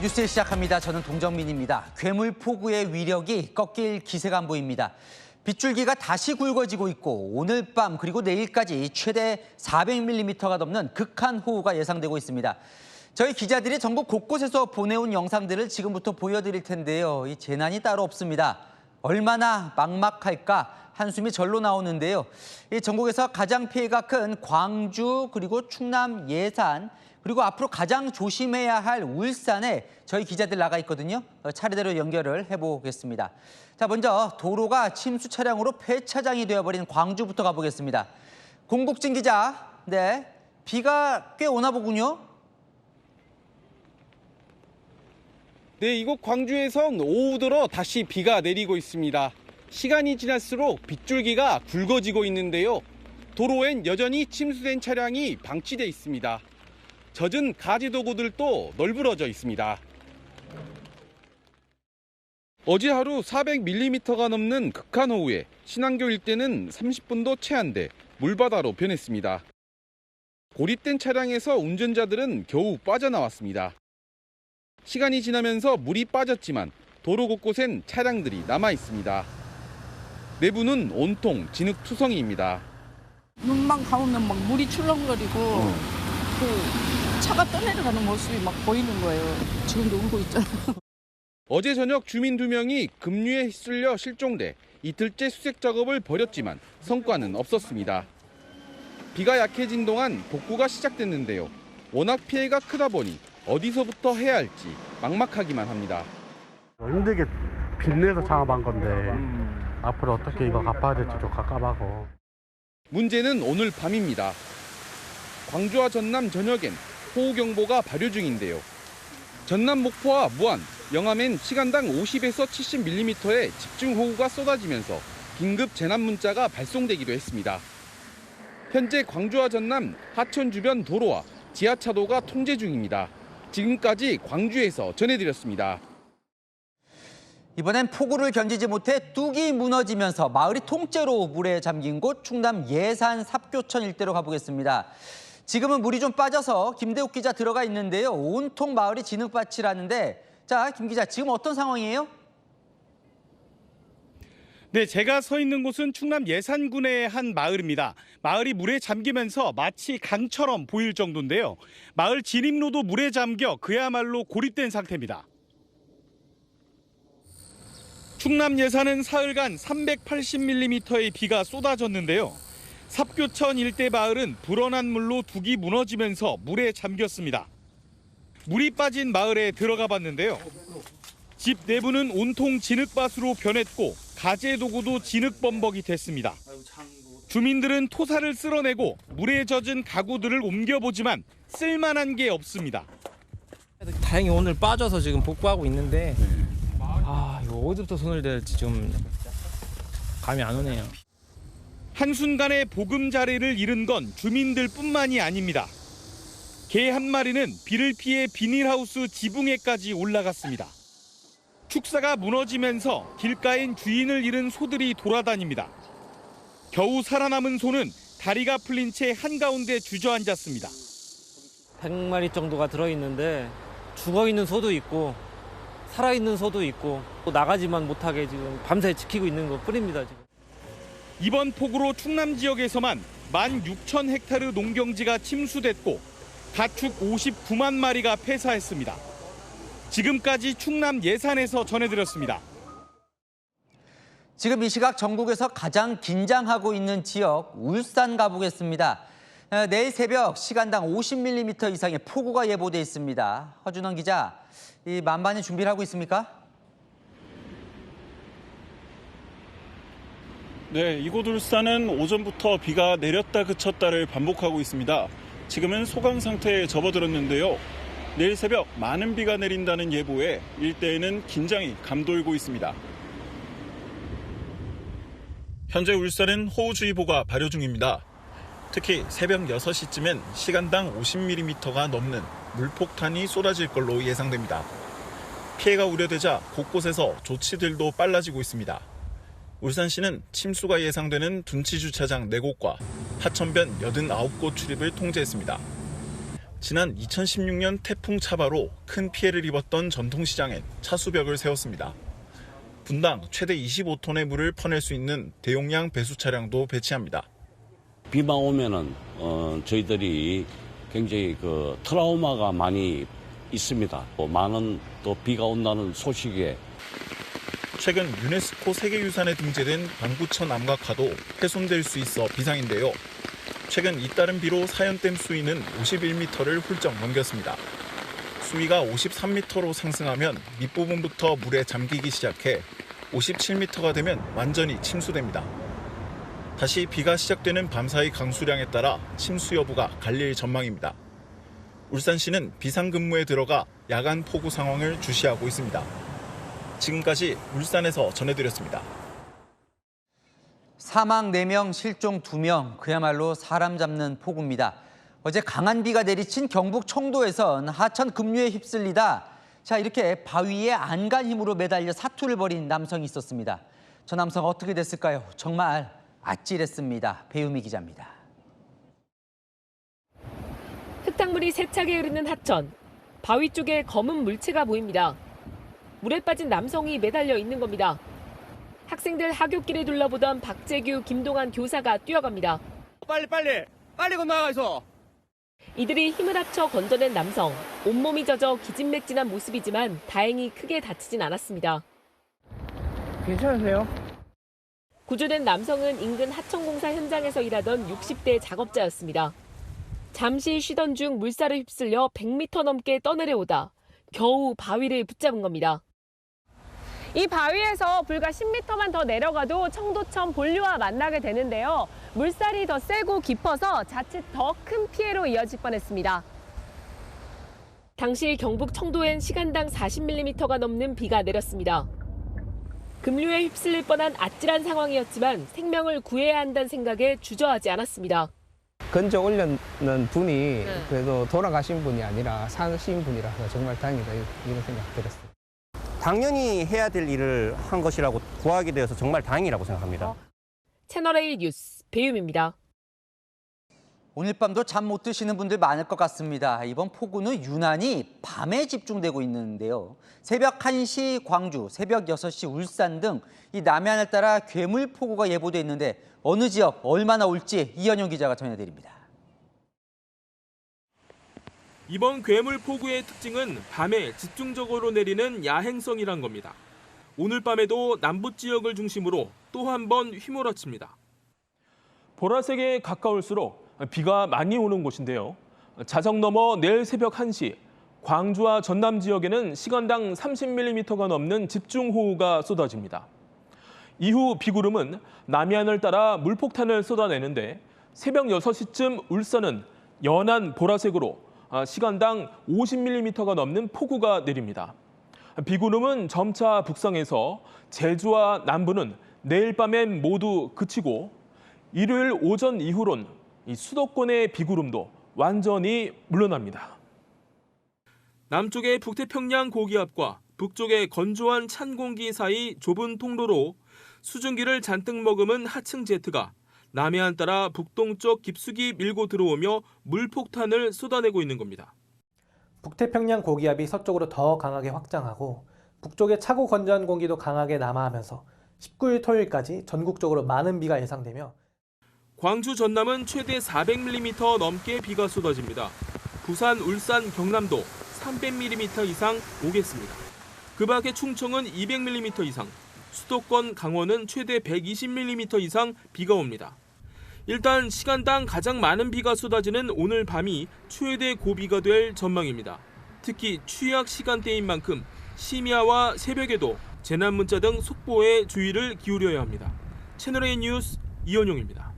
뉴스 시작합니다. 저는 동정민입니다. 괴물 폭우의 위력이 꺾일 기세가 안 보입니다. 빗줄기가 다시 굵어지고 있고 오늘 밤 그리고 내일까지 최대 400mm가 넘는 극한 호우가 예상되고 있습니다. 저희 기자들이 전국 곳곳에서 보내온 영상들을 지금부터 보여드릴 텐데요. 이 재난이 따로 없습니다. 얼마나 막막할까 한숨이 절로 나오는데요. 이 전국에서 가장 피해가 큰 광주 그리고 충남 예산 그리고 앞으로 가장 조심해야 할 울산에 저희 기자들 나가 있거든요. 차례대로 연결을 해보겠습니다. 자, 먼저 도로가 침수 차량으로 폐차장이 되어버린 광주부터 가보겠습니다. 공국진 기자, 네, 비가 꽤 오나 보군요. 네, 이곳 광주에선 오후 들어 다시 비가 내리고 있습니다. 시간이 지날수록 빗줄기가 굵어지고 있는데요. 도로엔 여전히 침수된 차량이 방치돼 있습니다. 젖은 가지 도구들도 널브러져 있습니다. 어제 하루 400mm가 넘는 극한 호우에 신안교 일대는 30분도 채 안 돼 물바다로 변했습니다. 고립된 차량에서 운전자들은 겨우 빠져나왔습니다. 시간이 지나면서 물이 빠졌지만 도로 곳곳엔 차량들이 남아 있습니다. 내부는 온통 진흙투성이입니다. 눈만 감으면 막 물이 출렁거리고 그 차가 떠내려가는 모습이 막 보이는 거예요. 지금도 울고 있잖아요. 어제 저녁 주민 2명이 급류에 휩쓸려 실종돼 이틀째 수색 작업을 벌였지만 성과는 없었습니다. 비가 약해진 동안 복구가 시작됐는데요. 워낙 피해가 크다 보니 어디서부터 해야 할지 막막하기만 합니다. 힘들게 빚내서 창업한 건데 앞으로 어떻게 이거 갚아야 될지 좀 깝깝하고. 문제는 오늘 밤입니다. 광주와 전남 전역엔 호우경보가 발효 중인데요. 전남 목포와 무안, 영암엔 시간당 50에서 70mm의 집중호우가 쏟아지면서 긴급 재난 문자가 발송되기도 했습니다. 현재 광주와 전남, 하천 주변 도로와 지하차도가 통제 중입니다. 지금까지 광주에서 전해드렸습니다. 이번엔 폭우를 견디지 못해 뚝이 무너지면서 마을이 통째로 물에 잠긴 곳 충남 예산 삽교천 일대로 가보겠습니다. 지금은 물이 좀 빠져서 김대욱 기자 들어가 있는데요. 온통 마을이 진흙밭이라는데, 자, 김 기자, 지금 어떤 상황이에요? 네, 제가 서 있는 곳은 충남 예산군의 한 마을입니다. 마을이 물에 잠기면서 마치 강처럼 보일 정도인데요. 마을 진입로도 물에 잠겨 그야말로 고립된 상태입니다. 충남 예산은 사흘간 380mm의 비가 쏟아졌는데요. 삽교천 일대 마을은 불어난 물로 둑이 무너지면서 물에 잠겼습니다. 물이 빠진 마을에 들어가 봤는데요. 집 내부는 온통 진흙밭으로 변했고 가재 도구도 진흙범벅이 됐습니다. 주민들은 토사를 쓸어내고 물에 젖은 가구들을 옮겨보지만 쓸만한 게 없습니다. 다행히 오늘 빠져서 지금 복구하고 있는데 이거 어디부터 손을 대야 될지 좀 감이 안 오네요. 한순간에 보금자리를 잃은 건 주민들뿐만이 아닙니다. 개 한 마리는 비를 피해 비닐하우스 지붕에까지 올라갔습니다. 축사가 무너지면서 길가엔 주인을 잃은 소들이 돌아다닙니다. 겨우 살아남은 소는 다리가 풀린 채 한가운데 주저앉았습니다. 100마리 정도가 들어있는데 죽어있는 소도 있고 살아있는 소도 있고 또 나가지만 못하게 지금 밤새 지키고 있는 것 뿐입니다. 지금. 이번 폭우로 충남 지역에서만 16,000헥타르 농경지가 침수됐고 가축 59만 마리가 폐사했습니다. 지금까지 충남 예산에서 전해드렸습니다. 지금 이 시각 전국에서 가장 긴장하고 있는 지역 울산 가보겠습니다. 내일 새벽 시간당 50mm 이상의 폭우가 예보돼 있습니다. 허준원 기자, 이 만반의 준비를 하고 있습니까? 네, 이곳 울산은 오전부터 비가 내렸다 그쳤다를 반복하고 있습니다. 지금은 소강 상태에 접어들었는데요. 내일 새벽 많은 비가 내린다는 예보에 일대에는 긴장이 감돌고 있습니다. 현재 울산은 호우주의보가 발효 중입니다. 특히 새벽 6시쯤엔 시간당 50mm가 넘는 물폭탄이 쏟아질 걸로 예상됩니다. 피해가 우려되자 곳곳에서 조치들도 빨라지고 있습니다. 울산시는 침수가 예상되는 둔치주차장 4곳과 하천변 89곳 출입을 통제했습니다. 지난 2016년 태풍 차바로 큰 피해를 입었던 전통시장엔 차수벽을 세웠습니다. 분당 최대 25톤의 물을 퍼낼 수 있는 대용량 배수 차량도 배치합니다. 비만 오면은 저희들이 굉장히 트라우마가 많이 있습니다. 많은 또 비가 온다는 소식에 최근 유네스코 세계유산에 등재된 방구천 암각화도 훼손될 수 있어 비상인데요. 최근 잇따른 비로 사연댐 수위는 51m를 훌쩍 넘겼습니다. 수위가 53m로 상승하면 밑부분부터 물에 잠기기 시작해 57m가 되면 완전히 침수됩니다. 다시 비가 시작되는 밤사이 강수량에 따라 침수 여부가 갈릴 전망입니다. 울산시는 비상근무에 들어가 야간 폭우 상황을 주시하고 있습니다. 지금까지 울산에서 전해드렸습니다. 사망 4명, 실종 2명, 그야말로 사람 잡는 폭우입니다. 어제 강한 비가 내리친 경북 청도에선 하천 급류에 휩쓸리다 이렇게 바위에 안간 힘으로 매달려 사투를 벌인 남성이 있었습니다. 저 남성 어떻게 됐을까요? 정말 아찔했습니다. 배우미 기자입니다. 흙탕물이 세차게 흐르는 하천. 바위 쪽에 검은 물체가 보입니다. 물에 빠진 남성이 매달려 있는 겁니다. 학생들 하굣길에 둘러보던 박재규, 김동환 교사가 뛰어갑니다. 빨리 건너가 있어. 이들이 힘을 합쳐 건져낸 남성. 온몸이 젖어 기진맥진한 모습이지만 다행히 크게 다치진 않았습니다. 괜찮으세요? 구조된 남성은 인근 하천공사 현장에서 일하던 60대 작업자였습니다. 잠시 쉬던 중 물살을 휩쓸려 100m 넘게 떠내려오다 겨우 바위를 붙잡은 겁니다. 이 바위에서 불과 10m만 더 내려가도 청도천 본류와 만나게 되는데요. 물살이 더 세고 깊어서 자칫 더 큰 피해로 이어질 뻔했습니다. 당시 경북 청도엔 시간당 40mm가 넘는 비가 내렸습니다. 급류에 휩쓸릴 뻔한 아찔한 상황이었지만 생명을 구해야 한다는 생각에 주저하지 않았습니다. 건져 올렸는 분이 그래도 돌아가신 분이 아니라 사신 분이라서 정말 다행이다 이런 생각 들었어요. 당연히 해야 될 일을 한 것이라고 구하게 되어서 정말 다행이라고 생각합니다. 채널A 뉴스 배유미입니다. 오늘 밤도 잠 못 드시는 분들 많을 것 같습니다. 이번 폭우는 유난히 밤에 집중되고 있는데요. 새벽 1시 광주, 새벽 6시 울산 등 이 남해안을 따라 괴물 폭우가 예보돼 있는데 어느 지역 얼마나 올지 이현용 기자가 전해드립니다. 이번 괴물 폭우의 특징은 밤에 집중적으로 내리는 야행성이란 겁니다. 오늘 밤에도 남부 지역을 중심으로 또 한 번 휘몰아칩니다. 보라색에 가까울수록 비가 많이 오는 곳인데요. 자정 넘어 내일 새벽 1시, 광주와 전남 지역에는 시간당 30mm가 넘는 집중호우가 쏟아집니다. 이후 비구름은 남해안을 따라 물폭탄을 쏟아내는데 새벽 6시쯤 울산은 연한 보라색으로 시간당 50mm가 넘는 폭우가 내립니다. 비구름은 점차 북상해서 제주와 남부는 내일 밤엔 모두 그치고 일요일 오전 이후론 이 수도권의 비구름도 완전히 물러납니다. 남쪽의 북태평양 고기압과 북쪽의 건조한 찬 공기 사이 좁은 통로로 수증기를 잔뜩 머금은 하층 제트가 남해안 따라 북동쪽 깊숙이 밀고 들어오며 물폭탄을 쏟아내고 있는 겁니다. 북태평양 고기압이 서쪽으로 더 강하게 확장하고 북쪽의 차고 건조한 공기도 강하게 남하하면서 19일 토요일까지 전국적으로 많은 비가 예상되며 광주 전남은 최대 400mm 넘게 비가 쏟아집니다. 부산, 울산, 경남도 300mm 이상 오겠습니다. 그 밖에 충청은 200mm 이상, 수도권 강원은 최대 120mm 이상 비가 옵니다. 일단 시간당 가장 많은 비가 쏟아지는 오늘 밤이 최대 고비가 될 전망입니다. 특히 취약 시간대인 만큼 심야와 새벽에도 재난 문자 등 속보에 주의를 기울여야 합니다. 채널A 뉴스 이현용입니다.